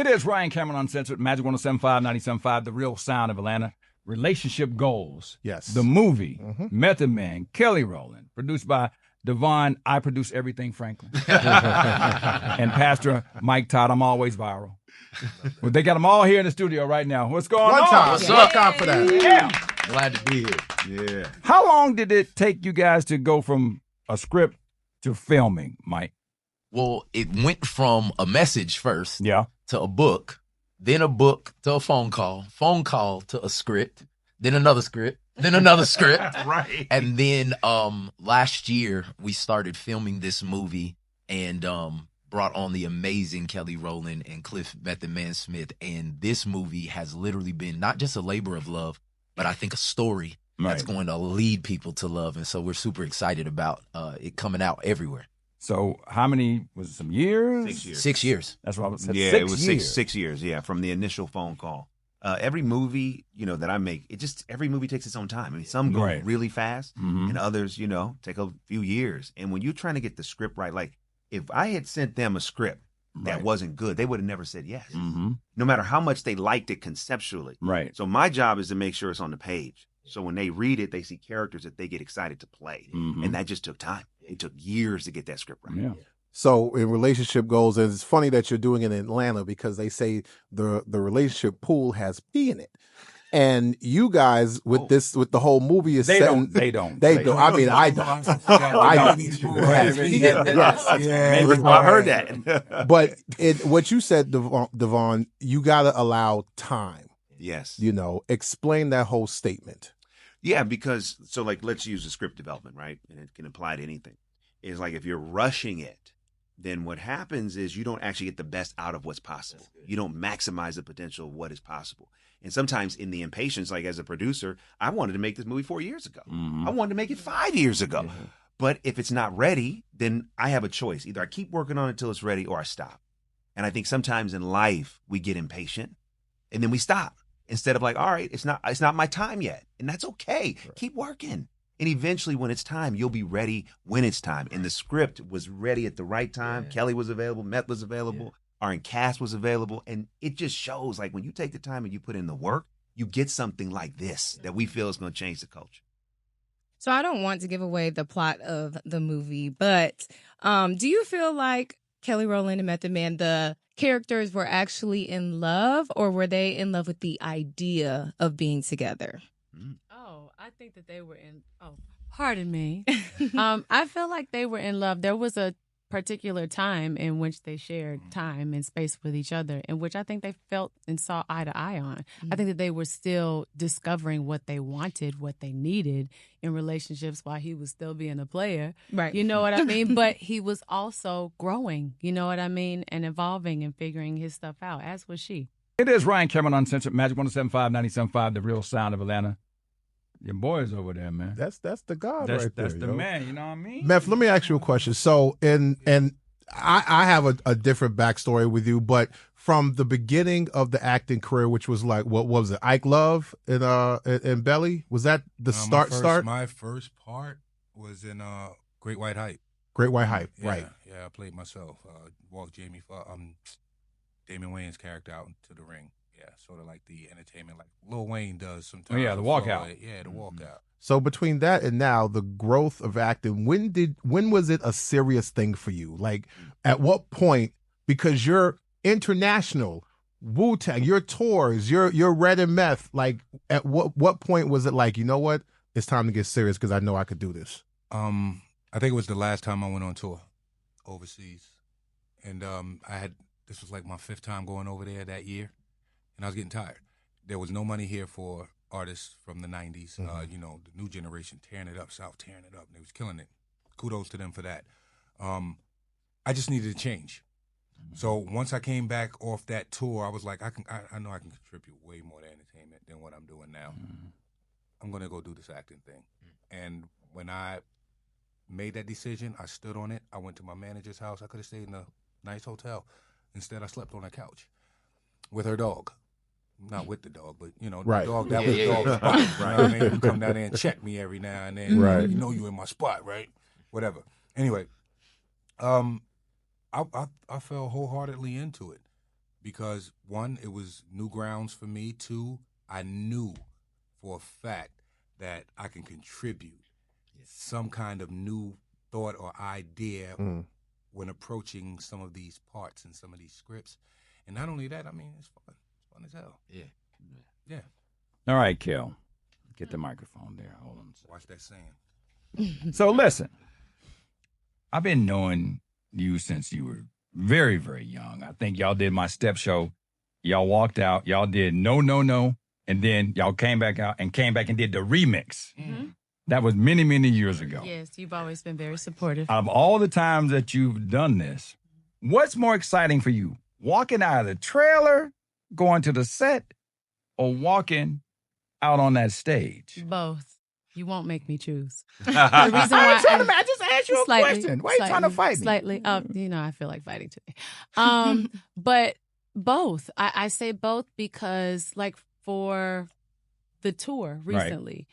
It is Ryan Cameron Uncensored, Magic 107.5, 97.5, The Real Sound of Atlanta. Relationship Goals. Yes. The movie, Method Man, Kelly Rowland, produced by Devon, I produce everything, Franklin. And Pastor Mike Todd, I'm always viral. Well, they got them all here in the studio right now. What's going on? What's up? One time for that. Yeah. Glad to be here. Yeah. How long did it take you guys to go from a script to filming, Mike? Well, it went from a message first Yeah. to a book, then a book to a phone call to a script, then another script, then another script. Right. And then last year we started filming this movie and brought on the amazing Kelly Rowland and Cliff Method Man Smith. And this movie has literally been not just a labor of love, but I think a story that's going to lead people to love. And so we're super excited about it coming out everywhere. So how many, was it some years? 6 years. 6 years. That's what I was saying. Yeah, it was six years. Yeah, from the initial phone call. Every movie, that I make, every movie takes its own time. I mean, some go really fast, and others, take a few years. And when you're trying to get the script right, like if I had sent them a script that wasn't good, they would have never said yes. No matter how much they liked it conceptually. Right. So my job is to make sure it's on the page. So when they read it, they see characters that they get excited to play, and that just took time. It took years to get that script right. Yeah. So in relationship goals, and it's funny that you're doing it in Atlanta because they say the relationship pool has pee in it. And you guys with the whole movie is They setting, don't. They don't. They don't. I mean, I don't. I don't. Yes. I heard that. But what you said, Devon, you got to allow time. Yes. Explain that whole statement. Yeah, because let's use the script development, right? And it can apply to anything. It's like if you're rushing it, then what happens is you don't actually get the best out of what's possible. You don't maximize the potential of what is possible. And sometimes in the impatience, like as a producer, I wanted to make this movie 4 years ago. I wanted to make it 5 years ago. But if it's not ready, then I have a choice. Either I keep working on it until it's ready or I stop. And I think sometimes in life we get impatient and then we stop. Instead of like, all right, it's not my time yet. And that's okay. Right. Keep working. And eventually when it's time, you'll be ready when it's time. And the script was ready at the right time. Yeah. Kelly was available. Meth was available. Yeah. Our cast was available. And it just shows like when you take the time and you put in the work, you get something like this that we feel is going to change the culture. So I don't want to give away the plot of the movie, but do you feel like Kelly Rowland and Method Man, the characters were actually in love, or were they in love with the idea of being together? Oh, I think that they were in. Oh, pardon me. I feel like they were in love. There was a particular time in which they shared time and space with each other, in which I think they felt and saw eye to eye on. I think that they were still discovering what they wanted, what they needed in relationships while he was still being a player. Right. You know what I mean? But he was also growing, you know what I mean? And evolving and figuring his stuff out, as was she. It is Ryan Cameron Uncensored, Magic 107.5, 97.5, The Real Sound of Atlanta. Your boys over there, man. That's the God right there. That's the man, you know what I mean? Meth, let me ask you a question. So, and I have a different backstory with you, but from the beginning of the acting career, which was like, what was it, Ike Love in Belly? Was that the start? My first part was in Great White Hype. Great White Hype, yeah, right. Yeah, I played myself. Walked Damon Wayans' character out into the ring. Yeah, sort of like the entertainment, like Lil Wayne does sometimes. Oh, yeah, the walkout. The walkout. So between that and now, the growth of acting, when was it a serious thing for you? Like, at what point, because you're international, Wu-Tang, your tours, your Red and Meth, like, at what point was it like, you know what, it's time to get serious because I know I could do this? I think it was the last time I went on tour overseas. And this was like my 5th time going over there that year. And I was getting tired. There was no money here for artists from the 90s, the new generation tearing it up, South tearing it up. They was killing it. Kudos to them for that. I just needed a change. So once I came back off that tour, I was like, I know I can contribute way more to entertainment than what I'm doing now. I'm going to go do this acting thing. And when I made that decision, I stood on it. I went to my manager's house. I could have stayed in a nice hotel. Instead, I slept on a couch with her dog. Not with the dog, but, the dog, that was the dog's spot. Right. You know what I mean? You come down there and check me every now and then. Right. You know you in my spot, right? Whatever. Anyway, I fell wholeheartedly into it. because one, it was new grounds for me. Two, I knew for a fact that I can contribute some kind of new thought or idea when approaching some of these parts and some of these scripts. And not only that, I mean, it's fun. It's fun as hell. Yeah. All right, Kel. Get the microphone there. Hold on. Watch that sand. So listen, I've been knowing you since you were very, very young. I think y'all did my step show. Y'all walked out. Y'all did No, No, No. And then y'all came back out and did the remix. Mm-hmm. That was many, many years ago. Yes, you've always been very supportive. Of all the times that you've done this, what's more exciting for you? Walking out of the trailer, going to the set, or walking out on that stage? Both. You won't make me choose. The reason why I just asked you a question. Why are you trying to fight me? Slightly. I feel like fighting today. But both. I say both because, like, for the tour recently,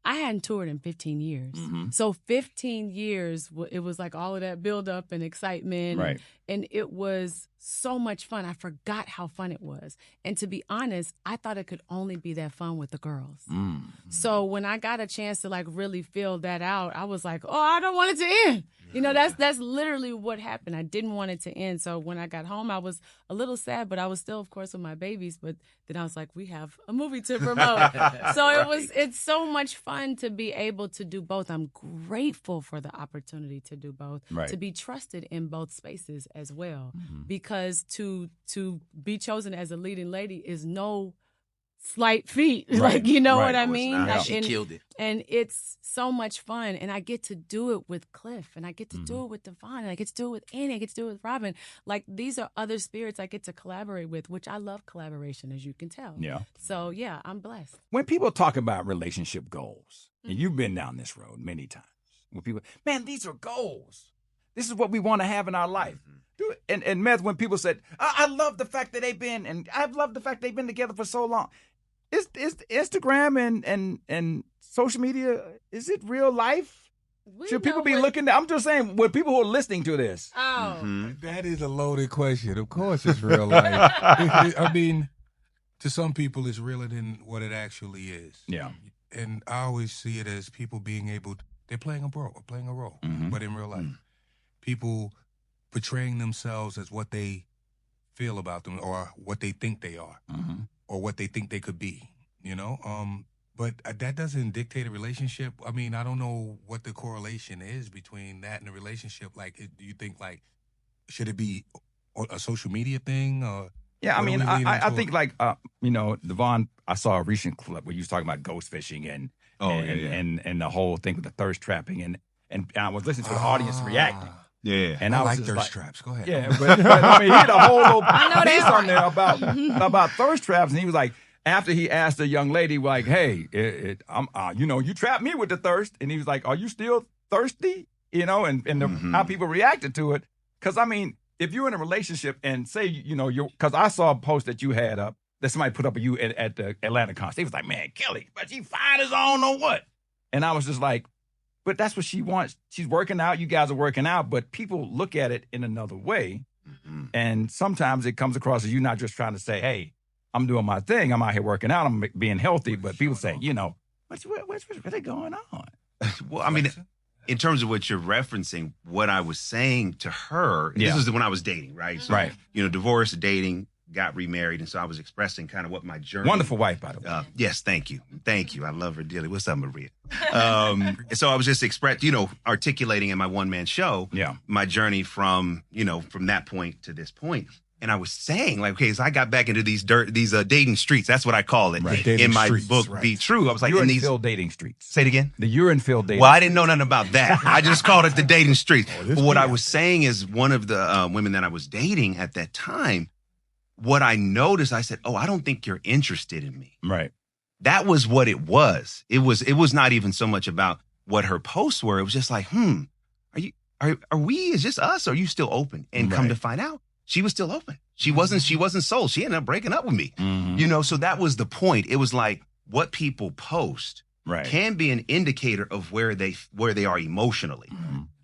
I hadn't toured in 15 years. Mm-hmm. So 15 years, it was like all of that buildup and excitement. Right. And it was so much fun. I forgot how fun it was. And to be honest, I thought it could only be that fun with the girls. Mm. So when I got a chance to like really feel that out, I was like, oh, I don't want it to end. You know, that's literally what happened. I didn't want it to end. So when I got home, I was a little sad, but I was still, of course, with my babies. But then I was like, we have a movie to promote. So it's so much fun to be able to do both. I'm grateful for the opportunity to do both, to be trusted in both spaces as well. Mm-hmm. Because to be chosen as a leading lady is no slight feat. Right. Like, you know what I mean? Yeah. Like, She killed it. And it's so much fun. And I get to do it with Cliff, and I get to do it with Devon, and I get to do it with Annie, I get to do it with Robin. Like, these are other spirits I get to collaborate with, which I love collaboration, as you can tell. Yeah. So, yeah, I'm blessed. When people talk about relationship goals, and you've been down this road many times, when people, man, these are goals. This is what we want to have in our life. And Meth, when people said, I love the fact that they've been, and I've loved the fact they've been together for so long. Is Instagram and social media, is it real life? Should people be looking at, I'm just saying, with people who are listening to this. Oh. Mm-hmm. That is a loaded question. Of course it's real life. I mean, to some people it's realer than what it actually is. Yeah. And I always see it as people being able, they're playing a role, but in real life. People portraying themselves as what they feel about them or what they think they are. Or what they think they could be, you know? But that doesn't dictate a relationship. I mean, I don't know what the correlation is between that and a relationship. Like, do you think, like, should it be a social media thing? Or yeah, I mean, I think, like, you know, Devon, I saw a recent clip where you was talking about ghost fishing and the whole thing with the thirst trapping. And I was listening to the audience reacting. Yeah, and I was like just thirst traps. Go ahead. Yeah, but I mean, he had a whole little piece on there about thirst traps, and he was like, after he asked the young lady, like, "Hey, you know, you trapped me with the thirst," and he was like, "Are you still thirsty?" You know, and how people reacted to it, because I mean, if you're in a relationship and say, you know, because I saw a post that you had up that somebody put up of you at the Atlanta concert, he was like, "Man, Kelly, but she fine as I don't know what," and I was just like. But that's what she wants. She's working out. You guys are working out. But people look at it in another way. And sometimes it comes across as you not just trying to say, hey, I'm doing my thing. I'm out here working out. I'm being healthy. But people say, you know, what's really going on? Well, I mean, in terms of what you're referencing, what I was saying to her, this was when I was dating, right? So, you know, divorced, dating, got remarried. And so I was expressing kind of what my journey. Wonderful wife, by the way. Yes, thank you. Thank you. I love her dearly. What's up, Maria? So I was just articulating in my one-man show my journey from that point to this point. And I was saying, like, okay, so I got back into these dating streets. That's what I call it in my book, Be True. I was like, urine-filled dating streets. Say it again? The urine-filled dating Well, I didn't know nothing about that. I just called it the dating streets. But what I was saying is one of the women that I was dating at that time, what I noticed, I said, oh, I don't think you're interested in me. Right. That was what it was. It was not even so much about what her posts were. It was just like, are we, is just us? Or are you still open? And come to find out, she was still open. She wasn't sold. She ended up breaking up with me. You know, so that was the point. It was like what people post can be an indicator of where they are emotionally.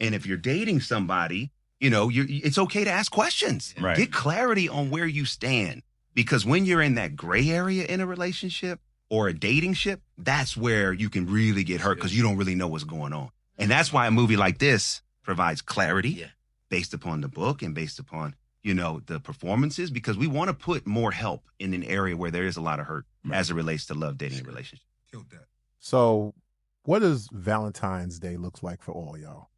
And if you're dating somebody You know, it's okay to ask questions. Right. Get clarity on where you stand. Because when you're in that gray area in a relationship or a dating ship, that's where you can really get hurt because you don't really know what's going on. And that's why a movie like this provides clarity based upon the book and based upon, you know, the performances, because we want to put more help in an area where there is a lot of hurt as it relates to love, dating, and relationships. Killed that. So, what does Valentine's Day look like for all y'all?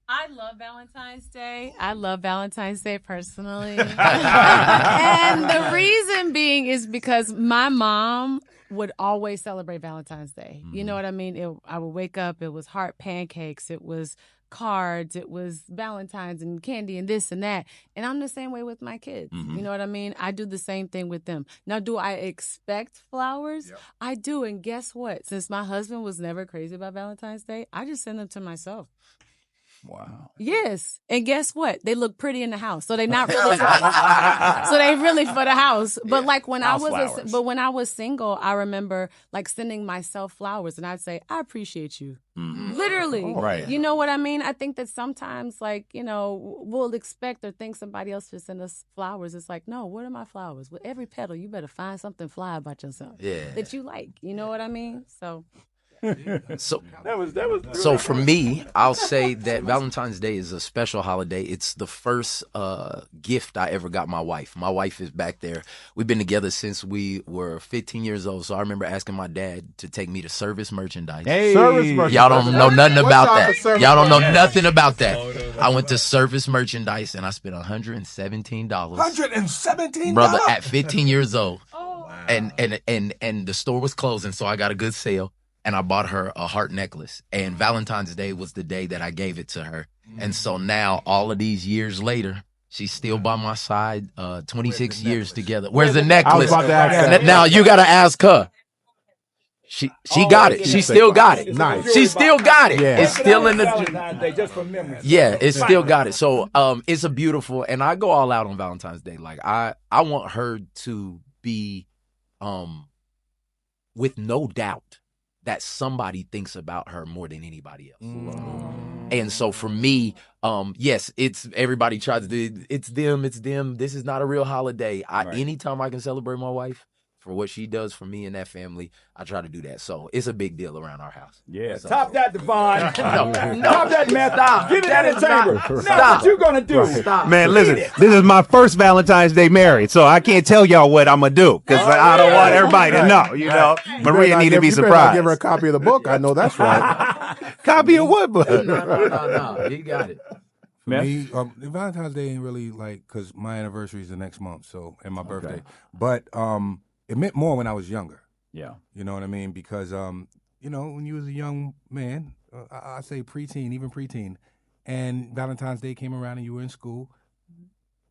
I love Valentine's Day. I love Valentine's Day personally. And the reason being is because my mom would always celebrate Valentine's Day. You know what I mean? I would wake up, it was heart pancakes, it was cards, it was Valentine's and candy and this and that. And I'm the same way with my kids. You know what I mean? I do the same thing with them. Now, do I expect flowers? Yep. I do. And guess what? Since my husband was never crazy about Valentine's Day, I just send them to myself. Wow. Yes. And guess what? They look pretty in the house. So they not really so they really for the house. But like when House when I was single, I remember like sending myself flowers and I'd say, I appreciate you. Literally. Right. You know what I mean? I think that sometimes like, you know, we'll expect or think somebody else should send us flowers. It's like, no, what are my flowers? With every petal, you better find something fly about yourself that you like. You know what I mean? So So So for me, I'll say that Valentine's Day is a special holiday. It's the first gift I ever got my wife. My wife is back there. We've been together since we were 15 years old. So I remember asking my dad to take me to Service Merchandise. Hey. Service merchandise. Y'all don't know nothing What about type of that. service Y'all don't know merchandise? nothing about that. I went to Service Merchandise and I spent $117. $117? Brother, at 15 years old. And the store was closing, so I got a good sale. And I bought her a heart necklace. And Valentine's Day was the day that I gave it to her. And so now, all of these years later, she's still by my side, 26 years together. Where's the necklace? I was about to ask that. Now, you got to ask her. She got it. She still got it. Nice. She still got it. Yeah. It's still in the... Valentine's Day, just for memory. Yeah, it's still got it. So it's a beautiful... And I go all out on Valentine's Day. Like, I want her to be with no doubt that somebody thinks about her more than anybody else. And so for me, yes, it's everybody tries to do it's them. This is not a real holiday. Anytime I can celebrate my wife for what she does for me and that family, I try to do that. So it's a big deal around our house. Yeah, So- top that, Devon. No. Top that, man. Stop. Give it That in the is not- chamber. Stop. Now what you gonna do? Stop. Man, listen, this is my first Valentine's Day married, so I can't tell y'all what I'm going to do because I don't want everybody to know, you know. Maria need to be You better not surprised. give her a copy of the book. I know that's right. Copy of what book? No. You got it. For me, Valentine's Day ain't really like, because my anniversary is the next month, so, and my birthday. But it meant more when I was younger. Yeah. You know what I mean? Because, you know, when you was a young man, I say preteen, even preteen, and Valentine's Day came around and you were in school,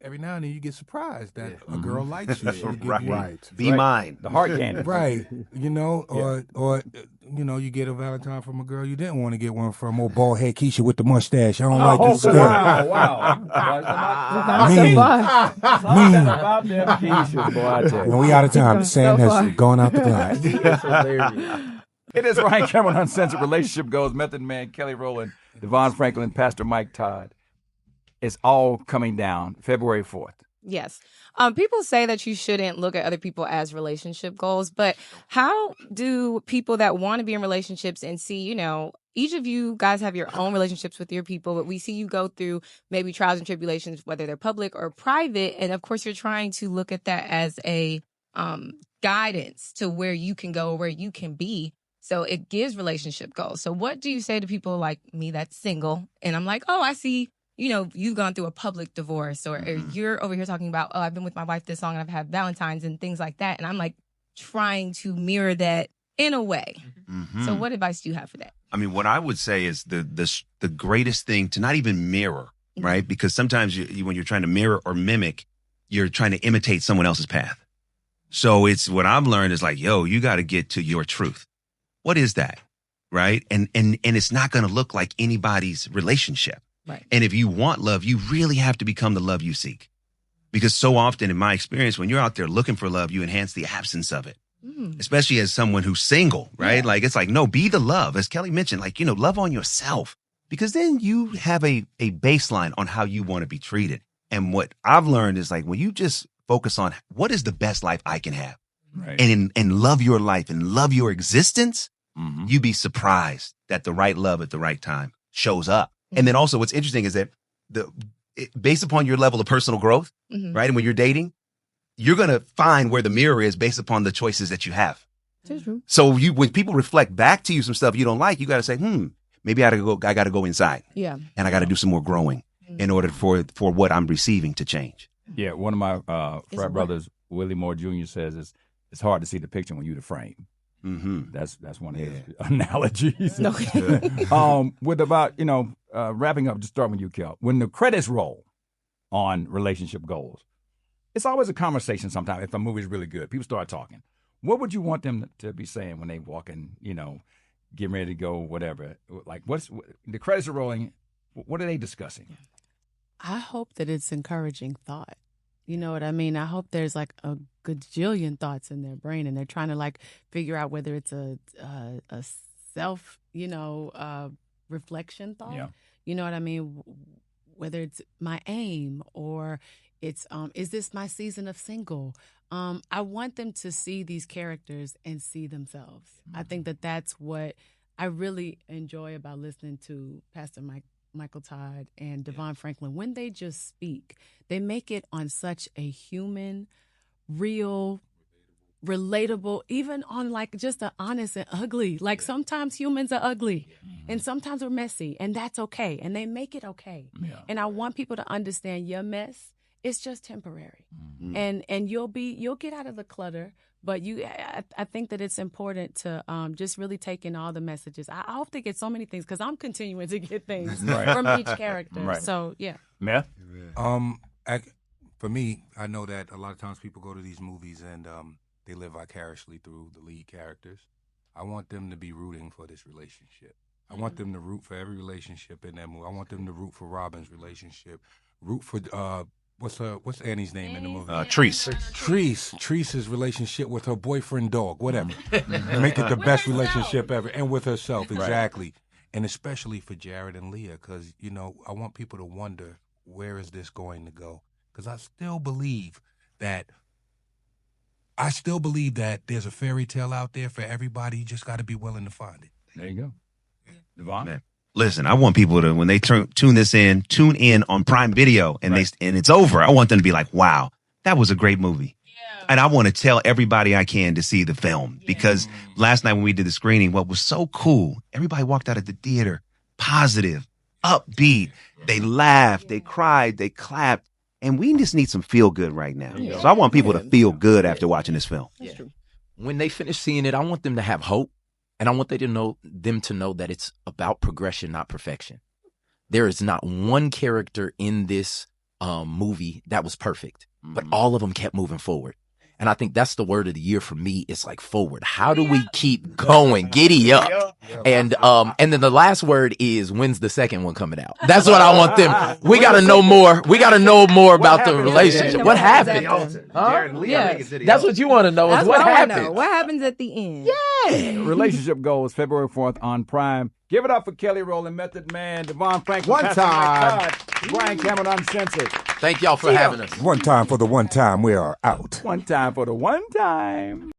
every now and then you get surprised that a girl likes you. She'll give you, Right. Be mine. The heart candy. right, you know, or you know, you get a Valentine from a girl you didn't want to get one from, or bald head Keisha with the mustache. I don't like this stuff. Wow. Mean. About them Keishas, boy, I tell you. And we out of time. The sand has gone out the glass. It is Ryan Cameron Uncensored Relationship Goals, Method Man, Kelly Rowland, Devon Franklin, Pastor Mike Todd. It's all coming down February 4th. Yes. People say that you shouldn't look at other people as relationship goals, but how do people that want to be in relationships and see, you know, each of you guys have your own relationships with your people, but we see you go through maybe trials and tribulations, whether they're public or private. And of course, you're trying to look at that as a guidance to where you can go, where you can be. So it gives relationship goals. So what do you say to people like me that's single? And I'm like, oh, I see, you know, you've gone through a public divorce, or you're over here talking about, oh, I've been with my wife this long and I've had Valentines and things like that. And I'm like trying to mirror that in a way. So what advice do you have for that? I mean, what I would say is the greatest thing to not even mirror, right? Because sometimes when you're trying to mirror or mimic, you're trying to imitate someone else's path. So it's what I've learned is like, yo, you got to get to your truth. What is that? Right. And it's not going to look like anybody's relationship. Right. And if you want love, you really have to become the love you seek. Because so often in my experience, when you're out there looking for love, you enhance the absence of it. Especially as someone who's single, right? Like, it's like, no, be the love. As Kelly mentioned, like, you know, love on yourself. because then you have a baseline on how you want to be treated. And what I've learned is like when you just focus on what is the best life I can have, Right. and love your life and love your existence, Mhm. you'd be surprised that the right love at the right time shows up. And then also what's interesting is that based upon your level of personal growth, Mhm. right? And when you're dating, you're going to find where the mirror is based upon the choices that you have. That's true. So when people reflect back to you some stuff you don't like, you got to say, maybe I got to go inside Yeah. and I got to do some more growing in order for what I'm receiving to change. Yeah, one of my It's frat brothers, Willie Moore Jr., says it's hard to see the picture when you're the frame. Mm-hmm. That's one of his analogies. Okay. With about wrapping up, just start with you, Kel. When the credits roll on relationship goals, it's always a conversation. Sometimes if a movie's really good, people start talking. What would you want them to be saying when they walk in? Getting ready to go, whatever. Like the credits are rolling. What are they discussing? I hope that it's encouraging thought. You know what I mean? I hope there's like a gajillion thoughts in their brain, and they're trying to like figure out whether it's a self, reflection thought. Yeah. You know what I mean? Whether it's my aim or it's is this my season of single? I want them to see these characters and see themselves. I think that that's what I really enjoy about listening to Pastor Michael Todd and Devon Franklin. When they just speak, they make it on such a human, real, relatable, even on like just the honest and ugly. Like sometimes humans are ugly and sometimes we're messy, and that's okay. And they make it okay. Yeah. And I want people to understand your mess is just temporary. And you'll get out of the clutter. But I think that it's important to just really take in all the messages. I hope to get so many things because I'm continuing to get things from each character. Right. So, yeah. Meth? For me, I know that a lot of times people go to these movies and they live vicariously through the lead characters. I want them to be rooting for this relationship. I want them to root for every relationship in that movie. I want them to root for Robin's relationship, root for what's Annie's name in the movie? Treese's relationship with her boyfriend dog, whatever. Make it the best relationship ever. And with herself, exactly. And especially for Jared and Leah, because, I want people to wonder, where is this going to go? Because I still believe that there's a fairy tale out there for everybody. You just got to be willing to find it. There you go. Devon? Man. Listen, I want people to, when they tune in on Prime Video and it's over, I want them to be like, wow, that was a great movie. Yeah. And I want to tell everybody I can to see the film because last night when we did the screening, what was so cool, everybody walked out of the theater positive, upbeat. They laughed, they cried, they clapped. And we just need some feel good right now. Yeah. So I want people to feel good after watching this film. That's true. When they finish seeing it, I want them to have hope. And I want them to know that it's about progression, not perfection. There is not one character in this movie that was perfect, but all of them kept moving forward. And I think that's the word of the year for me. It's like forward. How do we keep going? Giddy up. And then the last word is, when's the second one coming out? That's what I want them. We got to know more. We got to know more about the relationship. What happened? Yeah. That's what you want to know. Is what happened. What happens at the end? Yeah. Relationship Goals, February 4th on Prime. Give it up for Kelly Rowland, Method Man, Devon Franklin, Pastor Mike Todd, Ryan Cameron Uncensored. Thank y'all for having us. One time for the one time, we are out. One time for the one time.